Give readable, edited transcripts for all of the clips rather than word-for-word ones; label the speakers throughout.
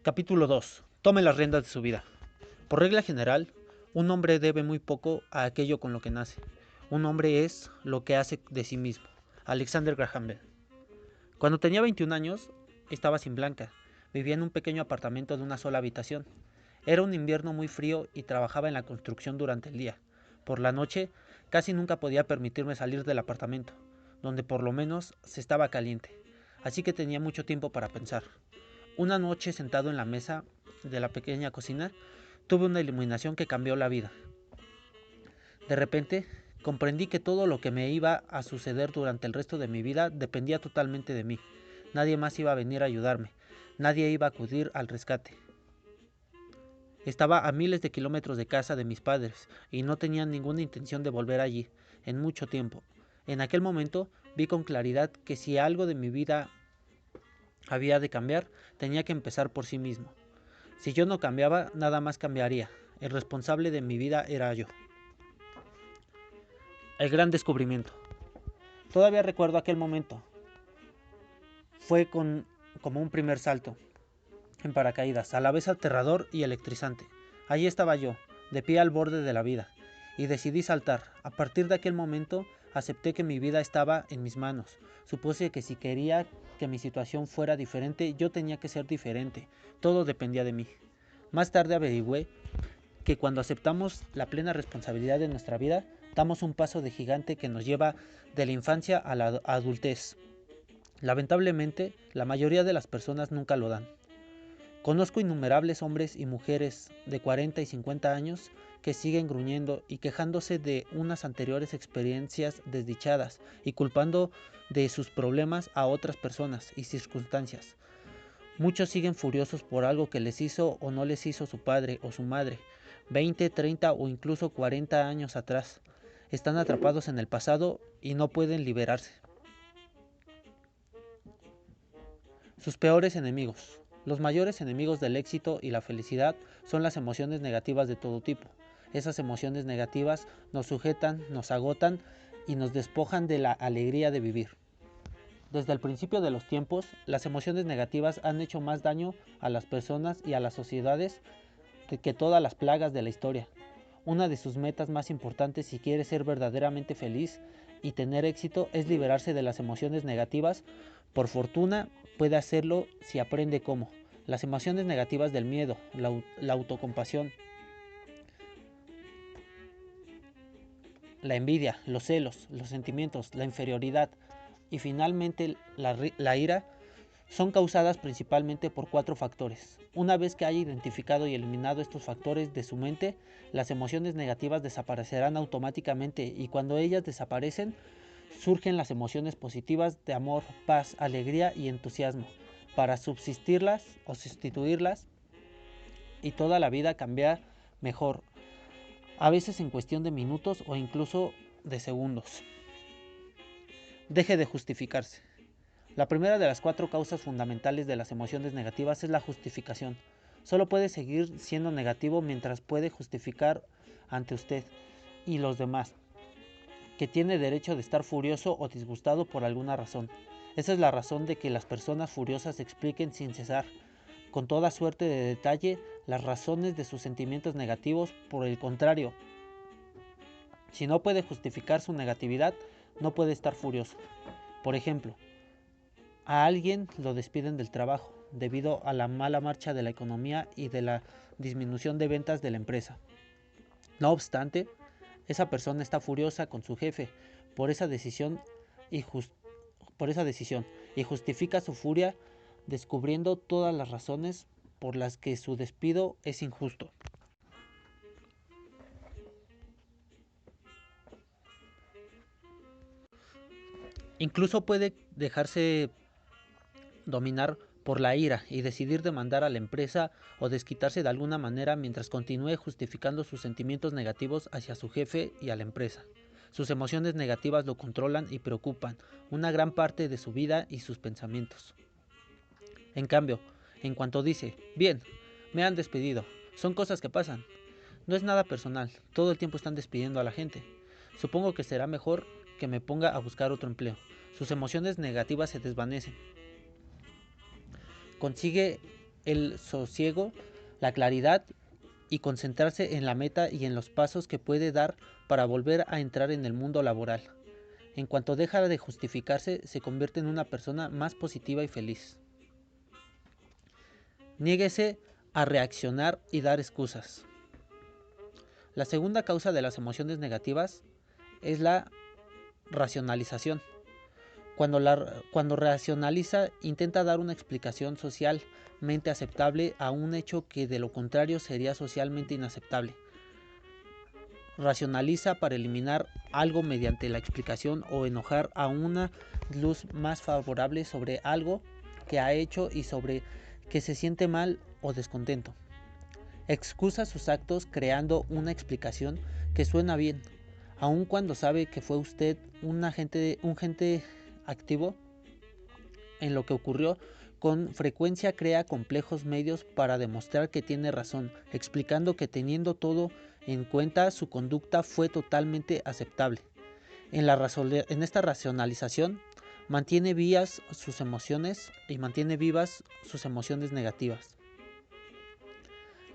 Speaker 1: Capítulo 2. Tome las riendas de su vida. Por regla general, un hombre debe muy poco a aquello con lo que nace. Un hombre es lo que hace de sí mismo. Alexander Graham Bell. Cuando tenía 21 años, estaba sin Blanca. Vivía en un pequeño apartamento de una sola habitación. Era un invierno muy frío y trabajaba en la construcción durante el día. Por la noche, casi nunca podía permitirme salir del apartamento, donde por lo menos se estaba caliente. Así que tenía mucho tiempo para pensar. Una noche, sentado en la mesa de la pequeña cocina, tuve una iluminación que cambió la vida. De repente, comprendí que todo lo que me iba a suceder durante el resto de mi vida dependía totalmente de mí. Nadie más iba a venir a ayudarme. Nadie iba a acudir al rescate. Estaba a miles de kilómetros de casa de mis padres y no tenía ninguna intención de volver allí en mucho tiempo. En aquel momento vi con claridad que si algo de mi vida había de cambiar, tenía que empezar por sí mismo. Si yo no cambiaba, nada más cambiaría. El responsable de mi vida era yo. El gran descubrimiento. Todavía recuerdo aquel momento. Fue como un primer salto en paracaídas, a la vez aterrador y electrizante. Allí estaba yo, de pie al borde de la vida, y decidí saltar. A partir de aquel momento, acepté que mi vida estaba en mis manos. Supuse que si quería que mi situación fuera diferente, yo tenía que ser diferente. Todo dependía de mí. Más tarde averigüé que cuando aceptamos la plena responsabilidad de nuestra vida, damos un paso de gigante que nos lleva de la infancia a la adultez. Lamentablemente, la mayoría de las personas nunca lo dan. Conozco innumerables hombres y mujeres de 40 y 50 años que siguen gruñendo y quejándose de unas anteriores experiencias desdichadas y culpando de sus problemas a otras personas y circunstancias. Muchos siguen furiosos por algo que les hizo o no les hizo su padre o su madre, 20, 30 o incluso 40 años atrás. Están atrapados en el pasado y no pueden liberarse. Sus peores enemigos. Los mayores enemigos del éxito y la felicidad son las emociones negativas de todo tipo. Esas emociones negativas nos sujetan, nos agotan y nos despojan de la alegría de vivir. Desde el principio de los tiempos, las emociones negativas han hecho más daño a las personas y a las sociedades que todas las plagas de la historia. Una de sus metas más importantes si quiere ser verdaderamente feliz y tener éxito es liberarse de las emociones negativas. Por fortuna, puede hacerlo si aprende cómo. Las emociones negativas del miedo, la autocompasión, la envidia, los celos, los sentimientos, la inferioridad y finalmente la ira son causadas principalmente por 4 factores. Una vez que haya identificado y eliminado estos factores de su mente, las emociones negativas desaparecerán automáticamente y cuando ellas desaparecen, surgen las emociones positivas de amor, paz, alegría y entusiasmo para subsistirlas o sustituirlas y toda la vida cambiar mejor, a veces en cuestión de minutos o incluso de segundos. Deje de justificarse. La primera de las 4 causas fundamentales de las emociones negativas es la justificación. Solo puede seguir siendo negativo mientras puede justificar ante usted y los demás que tiene derecho de estar furioso o disgustado por alguna razón. Esa es la razón de que las personas furiosas expliquen sin cesar, con toda suerte de detalle, las razones de sus sentimientos negativos. Por el contrario, si no puede justificar su negatividad, no puede estar furioso. Por ejemplo, a alguien lo despiden del trabajo debido a la mala marcha de la economía y de la disminución de ventas de la empresa. No obstante, esa persona está furiosa con su jefe por esa decisión y, justifica su furia descubriendo todas las razones por las que su despido es injusto. Incluso puede dejarse dominar por la ira y decidir demandar a la empresa o desquitarse de alguna manera mientras continúe justificando sus sentimientos negativos hacia su jefe y a la empresa. Sus emociones negativas lo controlan y preocupan una gran parte de su vida y sus pensamientos. En cambio, en cuanto dice, bien, me han despedido, son cosas que pasan, no es nada personal, todo el tiempo están despidiendo a la gente, supongo que será mejor que me ponga a buscar otro empleo. Sus emociones negativas se desvanecen. Consigue el sosiego, la claridad y concentrarse en la meta y en los pasos que puede dar para volver a entrar en el mundo laboral. En cuanto deja de justificarse, se convierte en una persona más positiva y feliz. Niéguese a reaccionar y dar excusas. La segunda causa de las emociones negativas es la racionalización. Cuando racionaliza, intenta dar una explicación socialmente aceptable a un hecho que de lo contrario sería socialmente inaceptable. Racionaliza para eliminar algo mediante la explicación o enojar a una luz más favorable sobre algo que ha hecho y sobre que se siente mal o descontento. Excusa sus actos creando una explicación que suena bien, aun cuando sabe que fue usted un agente activo en lo que ocurrió. Con frecuencia crea complejos medios para demostrar que tiene razón, explicando que teniendo todo en cuenta su conducta fue totalmente aceptable. En esta racionalización mantiene vivas sus emociones negativas.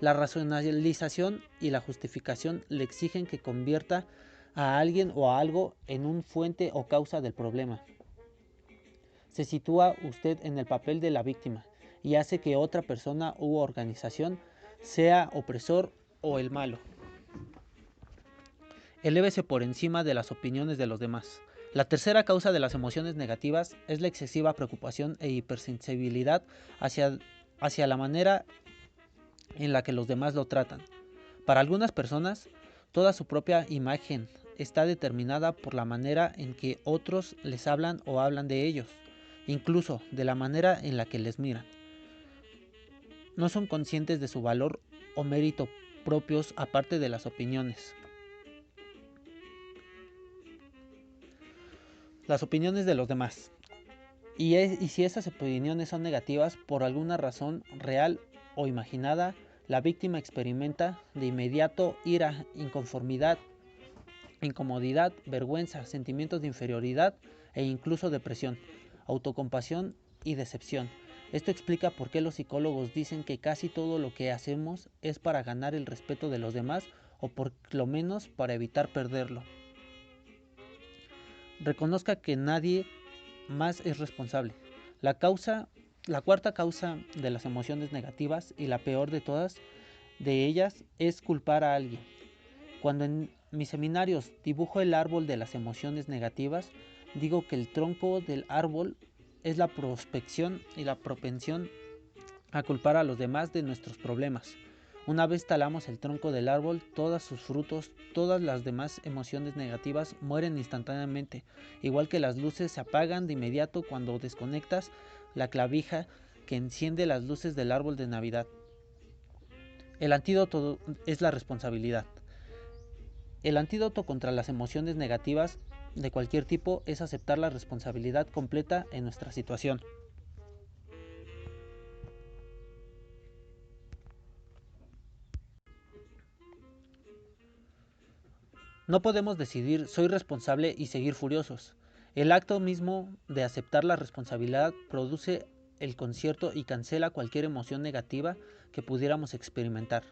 Speaker 1: La racionalización y la justificación le exigen que convierta a alguien o a algo en un fuente o causa del problema. Se sitúa usted en el papel de la víctima y hace que otra persona u organización sea opresor o el malo. Elévese por encima de las opiniones de los demás. La tercera causa de las emociones negativas es la excesiva preocupación e hipersensibilidad hacia la manera en la que los demás lo tratan. Para algunas personas, toda su propia imagen está determinada por la manera en que otros les hablan o hablan de ellos, incluso de la manera en la que les miran. No son conscientes de su valor o mérito propios aparte de las opiniones. Las opiniones de los demás. Y si esas opiniones son negativas por alguna razón real o imaginada, la víctima experimenta de inmediato ira, inconformidad, incomodidad, vergüenza, sentimientos de inferioridad e incluso depresión, autocompasión y decepción. Esto explica por qué los psicólogos dicen que casi todo lo que hacemos es para ganar el respeto de los demás o por lo menos para evitar perderlo. Reconozca que nadie más es responsable. La cuarta causa de las emociones negativas y la peor de todas de ellas es culpar a alguien. Cuando en mis seminarios dibujo el árbol de las emociones negativas, digo que el tronco del árbol es la prospección y la propensión a culpar a los demás de nuestros problemas. Una vez talamos el tronco del árbol, todos sus frutos, todas las demás emociones negativas mueren instantáneamente, igual que las luces se apagan de inmediato cuando desconectas la clavija que enciende las luces del árbol de Navidad. El antídoto es la responsabilidad. El antídoto contra las emociones negativas de cualquier tipo es aceptar la responsabilidad completa en nuestra situación. No podemos decidir soy responsable y seguir furiosos. El acto mismo de aceptar la responsabilidad produce el concierto y cancela cualquier emoción negativa que pudiéramos experimentar.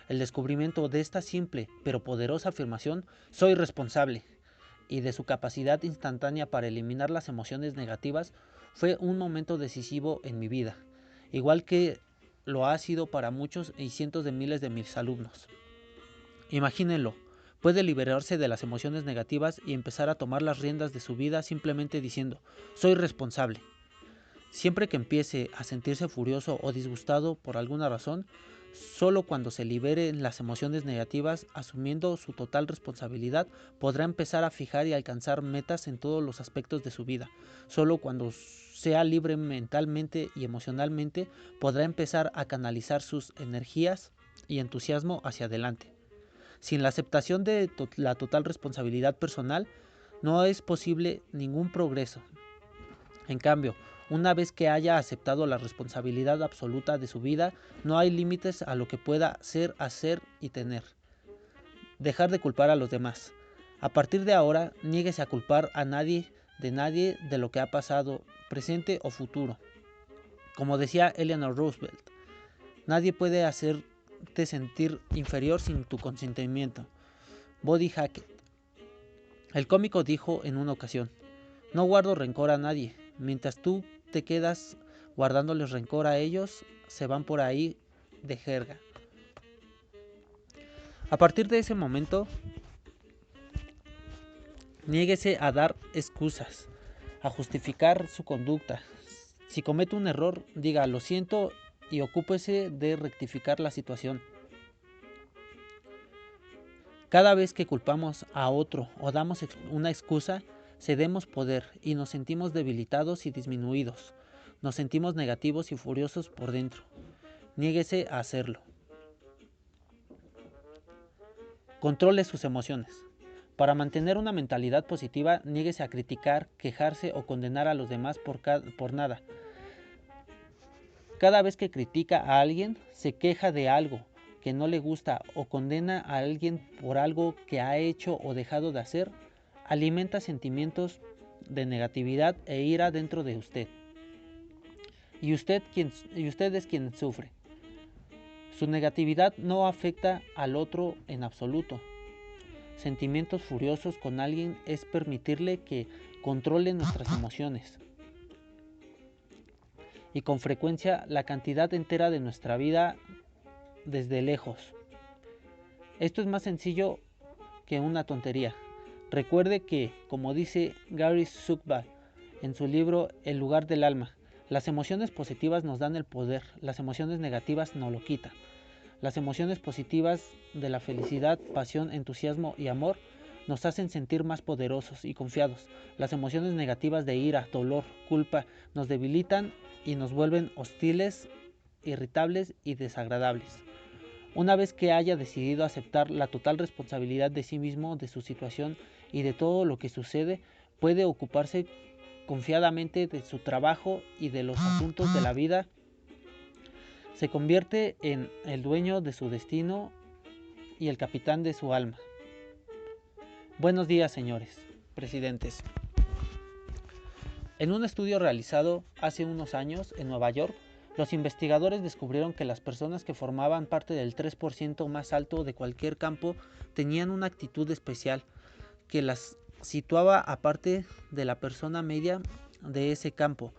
Speaker 1: El descubrimiento de esta simple pero poderosa afirmación, soy responsable, y de su capacidad instantánea para eliminar las emociones negativas, fue un momento decisivo en mi vida, igual que lo ha sido para muchos y cientos de miles de mis alumnos. Imagínenlo, puede liberarse de las emociones negativas y empezar a tomar las riendas de su vida simplemente diciendo, soy responsable. Siempre que empiece a sentirse furioso o disgustado por alguna razón, solo cuando se liberen las emociones negativas, asumiendo su total responsabilidad, podrá empezar a fijar y alcanzar metas en todos los aspectos de su vida. Solo cuando sea libre mentalmente y emocionalmente, podrá empezar a canalizar sus energías y entusiasmo hacia adelante. Sin la aceptación de la total responsabilidad personal, no es posible ningún progreso. En cambio, una vez que haya aceptado la responsabilidad absoluta de su vida, no hay límites a lo que pueda ser, hacer y tener. Dejar de culpar a los demás. A partir de ahora, niéguese a culpar a nadie de lo que ha pasado, presente o futuro. Como decía Eleanor Roosevelt, Nadie puede hacerte sentir inferior sin tu consentimiento. Bobby Hackett. El cómico dijo en una ocasión: no guardo rencor a nadie. Mientras tú te quedas guardándoles rencor a ellos, se van por ahí de jerga. A partir de ese momento, niéguese a dar excusas, a justificar su conducta. Si comete un error, diga lo siento y ocúpese de rectificar la situación. Cada vez que culpamos a otro o damos una excusa, cedemos poder y nos sentimos debilitados y disminuidos. Nos sentimos negativos y furiosos por dentro. Niéguese a hacerlo. Controle sus emociones. Para mantener una mentalidad positiva, niéguese a criticar, quejarse o condenar a los demás por nada. Cada vez que critica a alguien, se queja de algo que no le gusta o condena a alguien por algo que ha hecho o dejado de hacer, alimenta sentimientos de negatividad e ira dentro de usted. Y usted es quien sufre. Su negatividad no afecta al otro en absoluto. Sentimientos furiosos con alguien es permitirle que controle nuestras emociones. Y con frecuencia la cantidad entera de nuestra vida desde lejos. Esto es más sencillo que una tontería. Recuerde que, como dice Gary Zukav en su libro El lugar del alma, las emociones positivas nos dan el poder, las emociones negativas nos lo quitan. Las emociones positivas de la felicidad, pasión, entusiasmo y amor nos hacen sentir más poderosos y confiados. Las emociones negativas de ira, dolor, culpa nos debilitan y nos vuelven hostiles, irritables y desagradables. Una vez que haya decidido aceptar la total responsabilidad de sí mismo, de su situación y de todo lo que sucede, puede ocuparse confiadamente de su trabajo y de los asuntos de la vida. Se convierte en el dueño de su destino y el capitán de su alma. Buenos días, señores presidentes. En un estudio realizado hace unos años en Nueva York, los investigadores descubrieron que las personas que formaban parte del 3% más alto de cualquier campo tenían una actitud especial que las situaba aparte de la persona media de ese campo.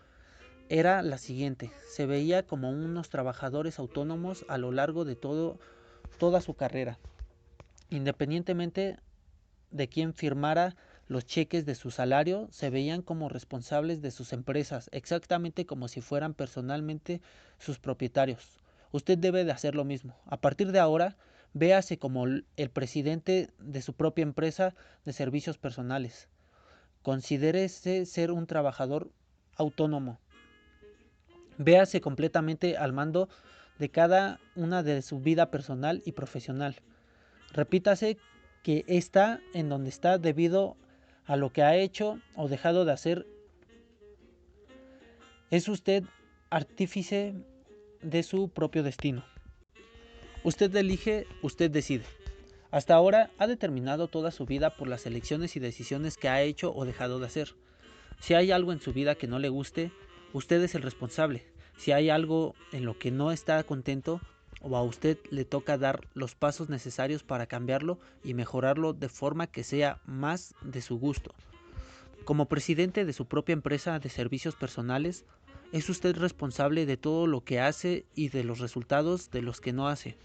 Speaker 1: Era la siguiente: se veía como unos trabajadores autónomos a lo largo de toda su carrera, independientemente de quién firmara los cheques de su salario, se veían como responsables de sus empresas, exactamente como si fueran personalmente sus propietarios. Usted debe de hacer lo mismo. A partir de ahora, véase como el presidente de su propia empresa de servicios personales. Considérese ser un trabajador autónomo. Véase completamente al mando de cada una de su vida personal y profesional. Repítase que está en donde está debido a lo que ha hecho o dejado de hacer. Es usted artífice de su propio destino. Usted elige, usted decide. Hasta ahora ha determinado toda su vida por las elecciones y decisiones que ha hecho o dejado de hacer. Si hay algo en su vida que no le guste, usted es el responsable. Si hay algo en lo que no está contento, o a usted le toca dar los pasos necesarios para cambiarlo y mejorarlo de forma que sea más de su gusto. Como presidente de su propia empresa de servicios personales, es usted responsable de todo lo que hace y de los resultados de los que no hace.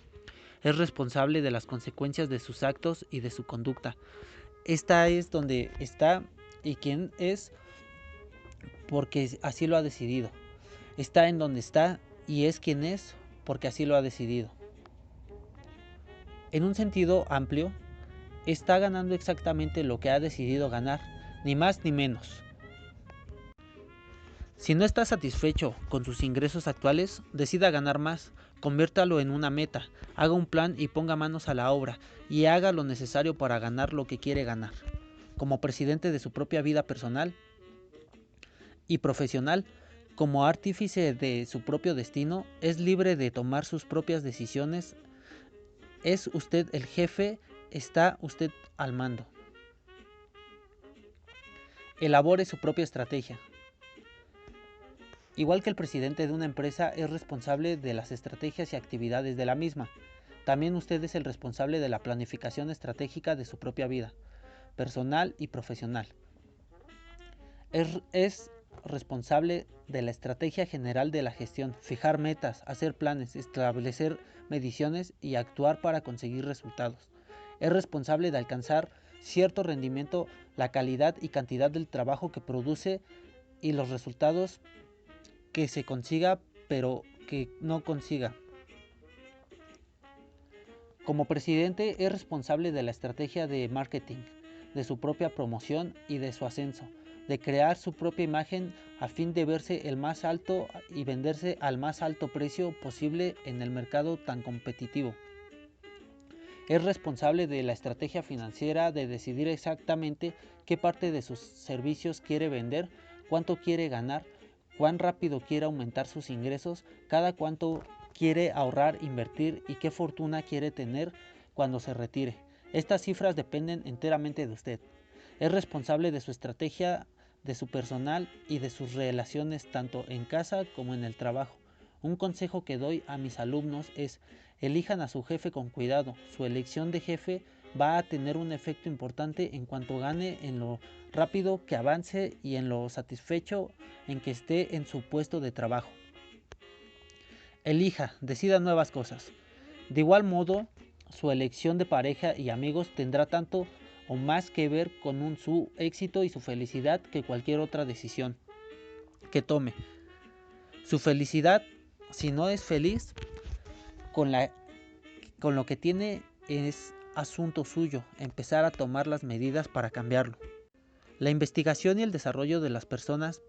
Speaker 1: Es responsable de las consecuencias de sus actos y de su conducta. Esta es donde está y quién es porque así lo ha decidido. Está en donde está y es quien es porque así lo ha decidido. En un sentido amplio, está ganando exactamente lo que ha decidido ganar, ni más ni menos. Si no está satisfecho con sus ingresos actuales, decida ganar más, conviértalo en una meta, haga un plan y ponga manos a la obra, y haga lo necesario para ganar lo que quiere ganar. Como presidente de su propia vida personal y profesional, como artífice de su propio destino, es libre de tomar sus propias decisiones. Es usted el jefe, está usted al mando. Elabore su propia estrategia. Igual que el presidente de una empresa es responsable de las estrategias y actividades de la misma, también usted es el responsable de la planificación estratégica de su propia vida, personal y profesional. Es responsable de la estrategia general de la gestión, fijar metas, hacer planes, establecer mediciones y actuar para conseguir resultados. Es responsable de alcanzar cierto rendimiento, la calidad y cantidad del trabajo que produce y los resultados que se consiga pero que no consiga. Como presidente es responsable de la estrategia de marketing, de su propia promoción y de su ascenso, de crear su propia imagen a fin de verse el más alto y venderse al más alto precio posible en el mercado tan competitivo. Es responsable de la estrategia financiera, de decidir exactamente qué parte de sus servicios quiere vender, cuánto quiere ganar, cuán rápido quiere aumentar sus ingresos, cada cuánto quiere ahorrar, invertir y qué fortuna quiere tener cuando se retire. Estas cifras dependen enteramente de usted. Es responsable de su estrategia, de su personal y de sus relaciones tanto en casa como en el trabajo. Un consejo que doy a mis alumnos es: elijan a su jefe con cuidado. Su elección de jefe va a tener un efecto importante en cuanto gane, en lo rápido que avance y en lo satisfecho en que esté en su puesto de trabajo. Elija, decida nuevas cosas. De igual modo, su elección de pareja y amigos tendrá tanto o más que ver con su éxito y su felicidad que cualquier otra decisión que tome. Su felicidad, si no es feliz con lo que tiene, es asunto suyo empezar a tomar las medidas para cambiarlo. La investigación y el desarrollo de las personas,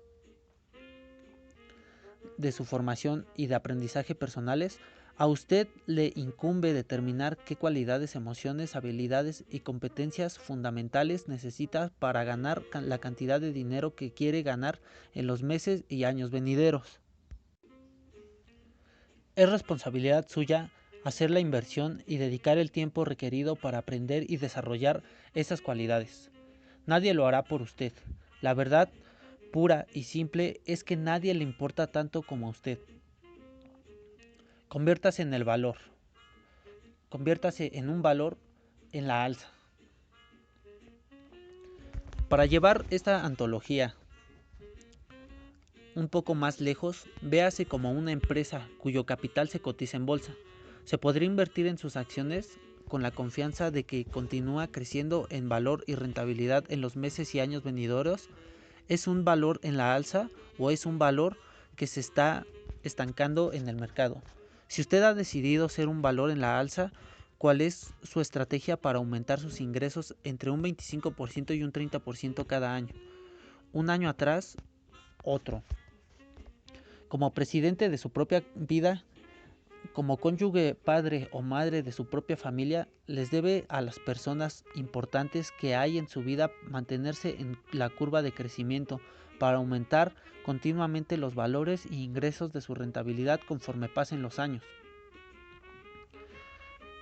Speaker 1: de su formación y de aprendizaje personales, a usted le incumbe determinar qué cualidades, emociones, habilidades y competencias fundamentales necesita para ganar la cantidad de dinero que quiere ganar en los meses y años venideros. Es responsabilidad suya hacer la inversión y dedicar el tiempo requerido para aprender y desarrollar esas cualidades. Nadie lo hará por usted. La verdad pura y simple es que nadie le importa tanto como a usted. Conviértase en el valor. Conviértase en un valor en la alza. Para llevar esta antología un poco más lejos, véase como una empresa cuyo capital se cotiza en bolsa. Se podría invertir en sus acciones con la confianza de que continúa creciendo en valor y rentabilidad en los meses y años venideros. ¿Es un valor en la alza o es un valor que se está estancando en el mercado? Si usted ha decidido ser un valor en la alza, ¿cuál es su estrategia para aumentar sus ingresos entre un 25% y un 30% cada año? Un año atrás, otro. Como presidente de su propia vida, como cónyuge, padre o madre de su propia familia, les debe a las personas importantes que hay en su vida mantenerse en la curva de crecimiento para aumentar continuamente los valores e ingresos de su rentabilidad conforme pasen los años.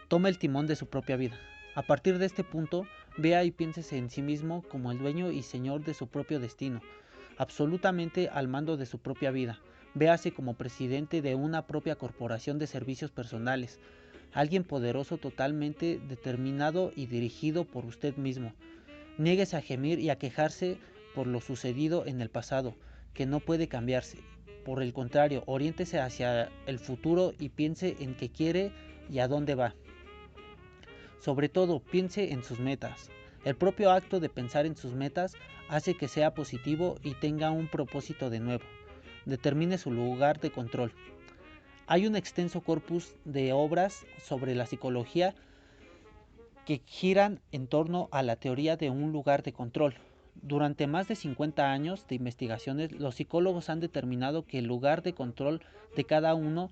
Speaker 1: Tome el timón de su propia vida. A partir de este punto, vea y piénsese en sí mismo como el dueño y señor de su propio destino, absolutamente al mando de su propia vida. Véase como presidente de una propia corporación de servicios personales, alguien poderoso, totalmente determinado y dirigido por usted mismo. Niéguese a gemir y a quejarse por lo sucedido en el pasado, que no puede cambiarse. Por el contrario, oriéntese hacia el futuro y piense en qué quiere y a dónde va. Sobre todo, piense en sus metas. El propio acto de pensar en sus metas hace que sea positivo y tenga un propósito de nuevo. Determine su lugar de control. Hay un extenso corpus de obras sobre la psicología que giran en torno a la teoría de un lugar de control. Durante más de 50 años de investigaciones, los psicólogos han determinado que el lugar de control de cada uno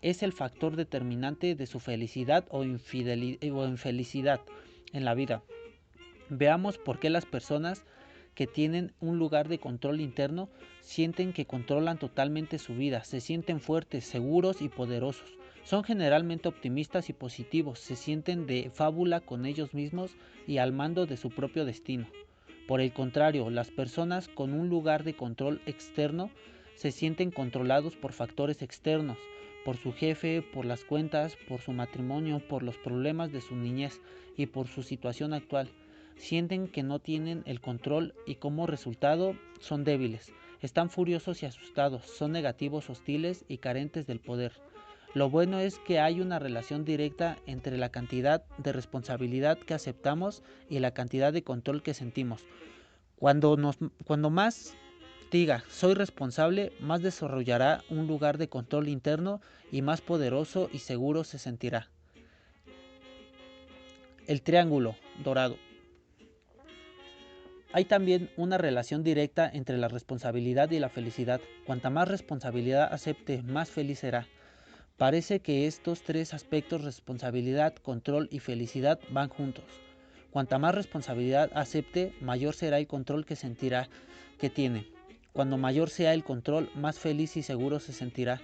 Speaker 1: es el factor determinante de su felicidad o infelicidad en la vida. Veamos por qué las personas que tienen un lugar de control interno sienten que controlan totalmente su vida, se sienten fuertes, seguros y poderosos. Son generalmente optimistas y positivos, se sienten de fábula con ellos mismos y al mando de su propio destino. Por el contrario, las personas con un lugar de control externo se sienten controlados por factores externos, por su jefe, por las cuentas, por su matrimonio, por los problemas de su niñez y por su situación actual. Sienten que no tienen el control y como resultado son débiles. Están furiosos y asustados, son negativos, hostiles y carentes del poder. Lo bueno es que hay una relación directa entre la cantidad de responsabilidad que aceptamos y la cantidad de control que sentimos. Cuando más diga soy responsable, más desarrollará un lugar de control interno y más poderoso y seguro se sentirá. El triángulo dorado. Hay también una relación directa entre la responsabilidad y la felicidad. Cuanta más responsabilidad acepte, más feliz será. Parece que estos tres aspectos, responsabilidad, control y felicidad, van juntos. Cuanta más responsabilidad acepte, mayor será el control que sentirá que tiene. Cuando mayor sea el control, más feliz y seguro se sentirá.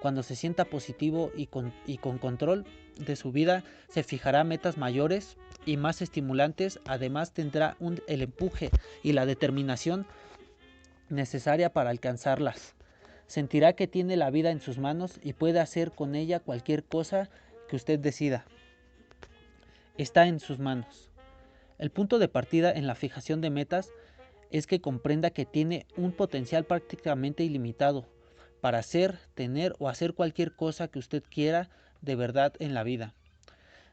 Speaker 1: Cuando se sienta positivo y con control de su vida, se fijará metas mayores y más estimulantes. Además tendrá el empuje y la determinación necesaria para alcanzarlas. Sentirá que tiene la vida en sus manos y puede hacer con ella cualquier cosa que usted decida. Está en sus manos. El punto de partida en la fijación de metas es que comprenda que tiene un potencial prácticamente ilimitado para hacer, tener o hacer cualquier cosa que usted quiera de verdad en la vida.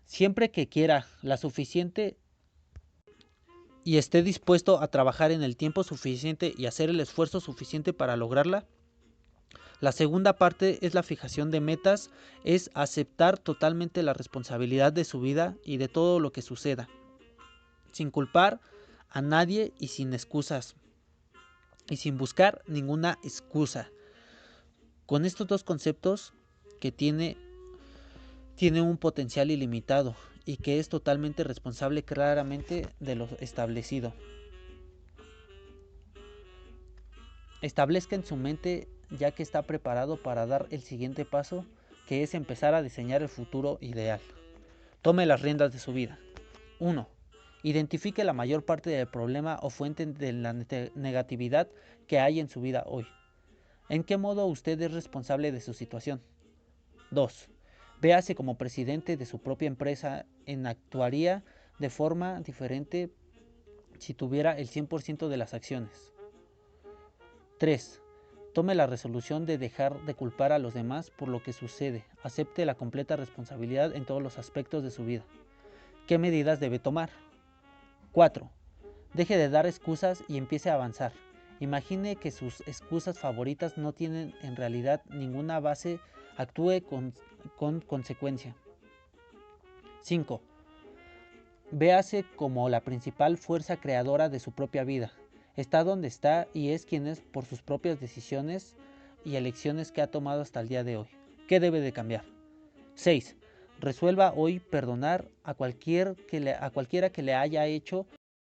Speaker 1: Siempre que quiera la suficiente y esté dispuesto a trabajar en el tiempo suficiente y hacer el esfuerzo suficiente para lograrla. La segunda parte es la fijación de metas, es aceptar totalmente la responsabilidad de su vida y de todo lo que suceda, sin culpar a nadie y sin excusas, y sin buscar ninguna excusa. Con estos dos conceptos que tiene un potencial ilimitado y que es totalmente responsable claramente de lo establecido. Establezca en su mente ya que está preparado para dar el siguiente paso, que es empezar a diseñar el futuro ideal. Tome las riendas de su vida. 1. Identifique la mayor parte del problema o fuente de la negatividad que hay en su vida hoy. ¿En qué modo usted es responsable de su situación? 2. Véase como presidente de su propia empresa. Actuaría de forma diferente si tuviera el 100% de las acciones. 3. Tome la resolución de dejar de culpar a los demás por lo que sucede. Acepte la completa responsabilidad en todos los aspectos de su vida. ¿Qué medidas debe tomar? 4. Deje de dar excusas y empiece a avanzar. Imagine que sus excusas favoritas no tienen en realidad ninguna base. Actúe con consecuencia. 5. Véase como la principal fuerza creadora de su propia vida. Está donde está y es quien es por sus propias decisiones y elecciones que ha tomado hasta el día de hoy. ¿Qué debe de cambiar? 6. Resuelva hoy perdonar a cualquiera que le haya hecho